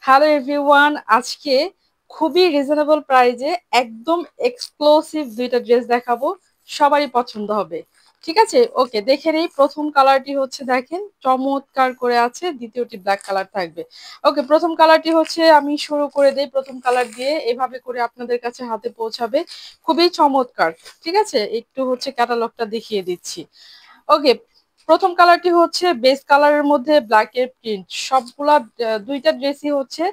Hello everyone, আজকে খুবই reasonable প্রাইজে একদম এক্সক্লুসিভ দুইটা ড্রেস দেখাবো। সবারই পছন্দ হবে। ঠিক আছে, ওকে, দেখে নেই। প্রথম কালারটি হচ্ছে, দেখেন চমৎকার করে আছে, দ্বিতীয়টি ব্ল্যাক কালার থাকবে। ওকে, প্রথম কালারটি হচ্ছে, আমি শুরু করে দেই প্রথম কালার দিয়ে, এভাবে করে আপনাদের কাছে হাতে পৌঁছাবে। খুবই চমৎকার। ঠিক আছে, একটু হচ্ছে ক্যাটালগটা দেখিয়ে দিচ্ছি। ওকে, প্রথম কালারটি হচ্ছে বেস কালারের মধ্যে ব্ল্যাক এর প্রিন্ট। সবগুলা দুইটা ড্রেসই হচ্ছে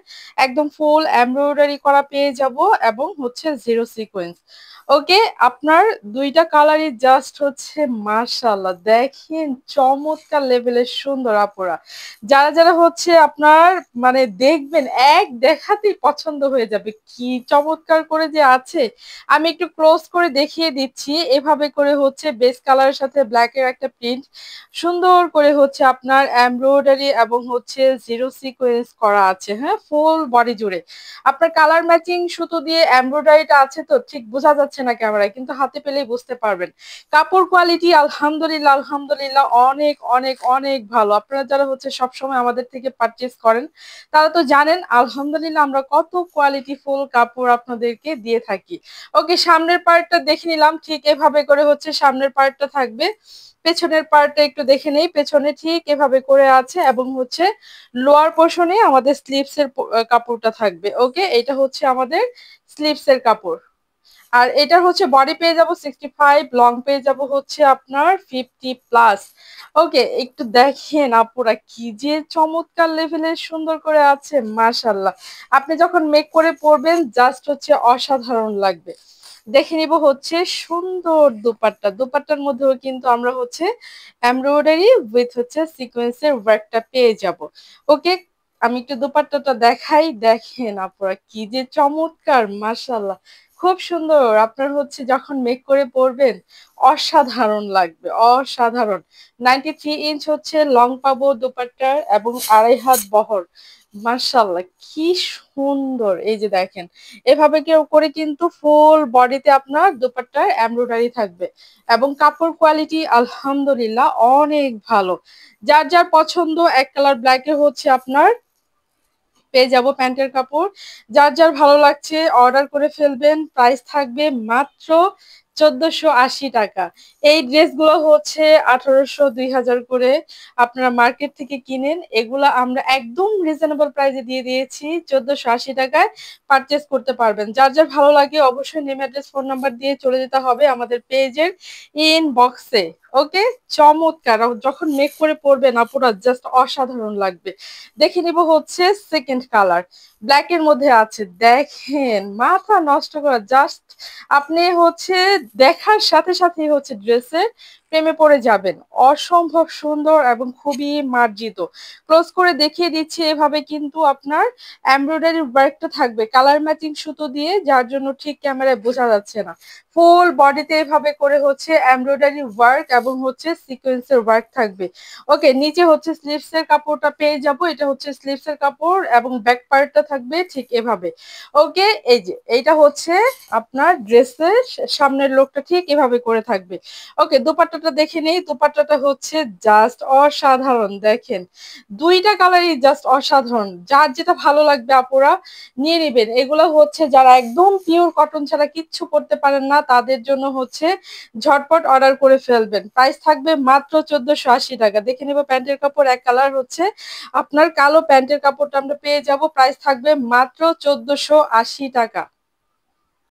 একদম ফুল এমব্রয়ডারি করা পেয়ে যাব, এবং হচ্ছে জিরো সিকোয়েন্স। ওকে, আপনার দুইটা কালারই জাস্ট হচ্ছে মাশাআল্লাহ, দেখেন চমৎকার লেভেলের সুন্দর আপুরা। যারা যারা হচ্ছে আপনার মানে দেখবেন, এক দেখাতেই পছন্দ হয়ে যাবে, কি চমৎকার করে যে আছে। আমি একটু ক্লোজ করে দেখিয়ে দিচ্ছি। এভাবে করে হচ্ছে বেস কালারের সাথে ব্ল্যাক এর একটা প্রিন্ট সুন্দর করে হচ্ছে আপনার এমব্রয়ডারি এবং হচ্ছে জিরো সিকোয়েন্স করা আছে, হ্যাঁ, ফুল বডি জুড়ে। আপনার কালার ম্যাচিং সুতো দিয়ে এমব্রয়ডারিটা আছে, তো ঠিক বোঝা যাচ্ছে না ক্যামেরায়, কিন্তু হাতে পেলেই বুঝতে পারবেন। কাপড় কোয়ালিটি আলহামদুলিল্লাহ আলহামদুলিল্লাহ অনেক অনেক অনেক ভালো। আপনারা যারা হচ্ছে সবসময় আমাদের থেকে পারচেস করেন, তারা তো জানেন আলহামদুলিল্লাহ আমরা কত কোয়ালিটি ফুল কাপড় আপনাদেরকে দিয়ে থাকি। ওকে, সামনের পার্টটা দেখে নিলাম। ঠিক এভাবে করে হচ্ছে সামনের পার্টটা থাকবে। পেছনের পার্টটা একটু দেখে নেই। পেছনে ঠিক এভাবে করে আছে, এবং হচ্ছে লোয়ার পোর্শনে আমাদের স্লিভস এর কাপড়টা থাকবে। ওকে, এটা হচ্ছে আমাদের স্লিভস এর কাপড়। আর এটা হচ্ছে বডি পেয়ে যাব 65, লং পেয়ে যাব হচ্ছে আপনার 50+। ওকে, একটু দেখেন আপুরা, কি যে চমৎকার লেভেলের সুন্দর করে আছে, মাশাল্লাহ। আপনি যখন মেক করে পরবেন জাস্ট হচ্ছে অসাধারণ লাগবে। দেখে নিব হচ্ছে সুন্দর দোপাট্টা। দোপাট্টার মধ্যেও কিন্তু আমরা হচ্ছে এমব্রয়ডারি উইথ হচ্ছে সিকোয়েন্সের ওয়ার্কটা পেয়ে যাব। ওকে, আমি একটু দোপাট্টাটা দেখাই। দেখেন আপুরা, কি যে চমৎকার, মাশাল্লাহ, খুব সুন্দর। আপনার হচ্ছে যখন মেক করে পরবেন অসাধারণ লাগবে, অসাধারণ। 93 ইঞ্চ হচ্ছে লং পাবো দোপাট্টার, এবং 2.5 হাত বহর। মাশাল্লাহ, কি সুন্দর। এই যে দেখেন, এভাবে কেউ করে কিন্তু ফুল বডিতে আপনার দোপাট্টার এমব্রয়ডারি থাকবে, এবং কাপড় কোয়ালিটি আলহামদুলিল্লাহ অনেক ভালো। যার যার পছন্দ এক কালার ব্ল্যাকে হচ্ছে আপনার পেয়ে যাব প্যান্টের কাপড়। যার যার ভালো লাগছে অর্ডার করে ফেলবেন। প্রাইস থাকবে মাত্র 1480 টাকা। এই ড্রেসগুলো হচ্ছে 1800 2000 করে আপনারা মার্কেট থেকে কিনেন, এগুলা আমরা একদম রিজনেবল প্রাইসে দিয়ে দিয়েছি। 1480 টাকায় পারচেস করতে পারবেন। যার যার ভালো লাগে অবশ্যই নেম, অ্যাড্রেস, ফোন নাম্বার দিয়ে চলে যেতে হবে আমাদের পেজের ইনবক্সে। ওকে, চমৎকার। যখন মেক করে পরবেন আপুরা জাস্ট অসাধারণ লাগবে। দেখে নিব হচ্ছে সেকেন্ড কালার, ব্ল্যাক এর মধ্যে আছে। দেখেন মাথা নষ্ট করা, জাস্ট আপনি হচ্ছে দেখার সাথে সাথেই হচ্ছে ড্রেসের প্রেমে পড়ে যাবেন। অসম্ভব সুন্দর এবং খুবই মার্জিত। ক্লোজ করে দেখিয়ে দিচ্ছি। এভাবে কিন্তু আপনার এমব্রয়ডারি ওয়ার্কটা থাকবে কালার ম্যাচিং সুতো দিয়ে, যার জন্য ঠিক ক্যামেরায় বোঝা যাচ্ছে না। ফুল বডিতে এভাবে করে হচ্ছে এমব্রয়ডারি ওয়ার্ক এবং হচ্ছে সিকোয়েন্সের ওয়ার্ক থাকবে। ওকে, নিচে হচ্ছে স্লিভস এর কাপড়টা পেয়ে যাব। এটা হচ্ছে স্লিভস এর কাপড়, এবং ব্যাক পার্টটা থাকবে ঠিক এভাবে। ওকে, এই যে এইটা হচ্ছে আপনার ড্রেসের সামনের লোকটা ঠিক এভাবে করে থাকবে। ওকে, দোপাট্টাটা দেখে নেই। দোপাট্টাটা হচ্ছে জাস্ট অসাধারণ। দেখেন দুইটা কালারই জাস্ট অসাধারণ। যার যেটা ভালো লাগবে আপুরা নিয়ে নেবেন। এগুলো হচ্ছে যারা একদম পিওর কটন ছাড়া কিচ্ছু করতে পারেন না, তাদের জন্য হচ্ছে ঝটপট অর্ডার করে ফেলবেন। প্রাইস থাকবে মাত্র 1480 টাকা। দেখে নেব প্যান্টের কাপড়, এক কালার হচ্ছে আপনার কালো প্যান্টের কাপড়টা আমরা পেয়ে যাব। প্রাইস থাকবে মাত্র 1480 টাকা।